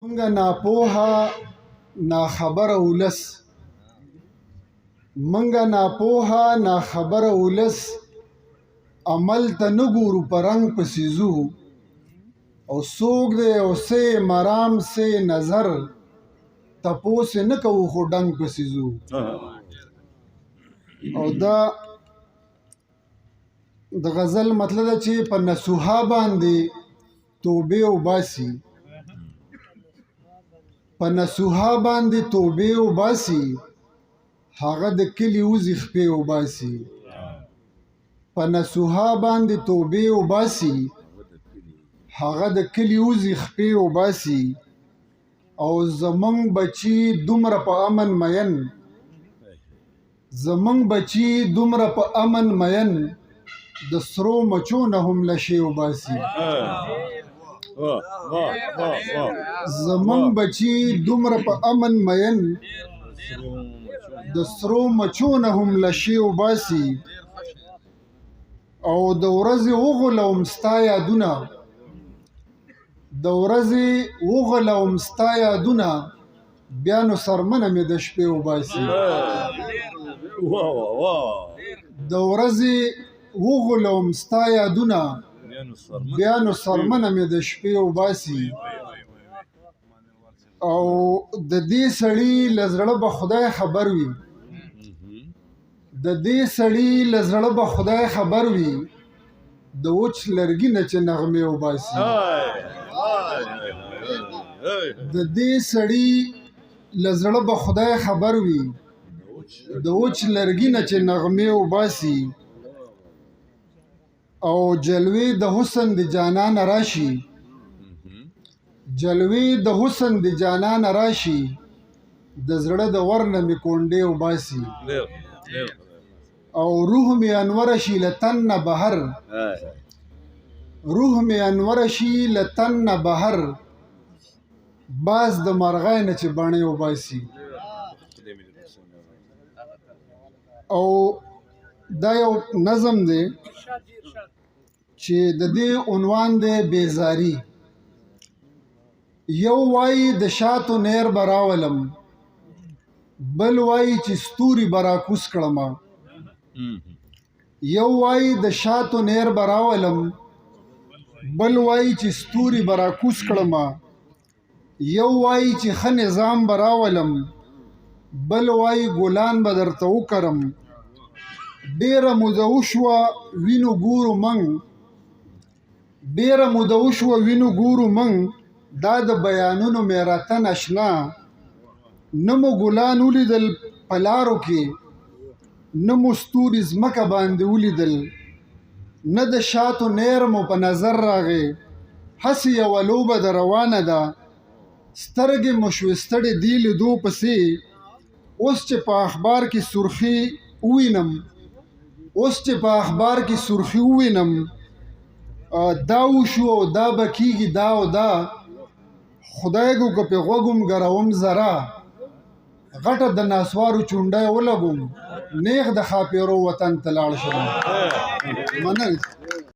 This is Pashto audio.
منګه ناپوها ناخبره ولس منګه ناپوها ناخبره ولس عمل ته نه ګورو په رنګ پسې ځو او څوک دی او څه مرام څه نظر تپوس نه کوو خو ډنګ پسې ځو او دا د غزل مطلب ده چې په نصوحا باندې توبې وباسي په نصوحا باندې توبې وباسي هغه د کلي وزې خپې وباسي په نصوحا باندې توبې وباسي هغه د کلي وزې خپې وباسي او زمونږ بچي دومره په امن مین زمونږ بچي دومره په امن مین د سرو مچو نه هم لشې وباسي زمونږ بچي دومره په امن مین د سرو مچو نه هم لشې وباسي او د ورځې وغولوم ستا یادونه د ورځې وغولوم ستا یادونه بیا نو سرمنه مې د شپې وباسي د ورځې وغولوم ستا یادونه بیا نو سرمنه مې د شپې وباسي او د دې سړي له زړه به خدای خبر وي د دې سړي له زړه به خدای خبر وي د وچ لرګي نه چې نغمې وباسي د دې سړي له زړه به خدای خبر وي د وچ لرګي نه چې نغمې وباسي او جلوې د حسن د جانان راشي جلوې د حسن د جانان راشي د زړه د ورنه مې کونډې وباسي او روح مې انور شي له تن نه بهر روح مې انور شي له تن نه بهر باز د مرغای نه چې بڼې وباسي او دا یو نظم دی چې د دې عنوان دی بیزاری یو وایي د شاتو نیر براولم بل وایي چې ستوري براکوس کړم یو وایي د شاتو نیر براولم بل وایي چې ستوري براکوس کړم یو وایي چې ښه نظام براولم بل وایي ګلان به درته وکرم ډېره موده وشوه وینو ګورو موږ ډېره موده وشوه وینو ګورو موږ دا د بیانونو مې راته نشنا نه مو ګلان ولیدل په لارو کې نه مو ستوري ځمکه باندې ولیدل نه د شاتو نیر مو په نظر راغی هسې یوه لوبه د روانه ده سترګې مو شوې ستړې دې لیدو پسې اوس چې په اخبار کې سرخي ووینم اوس چې په اخبار کې سرخي ووینم دا وشو او دا به کېږي دا او دا خدای کو که پې غوږ هم ګروم ذره غټه د ناسوارو چونډی ولګوم نیغ د ښاپیرو وطن ته لاړ شم منل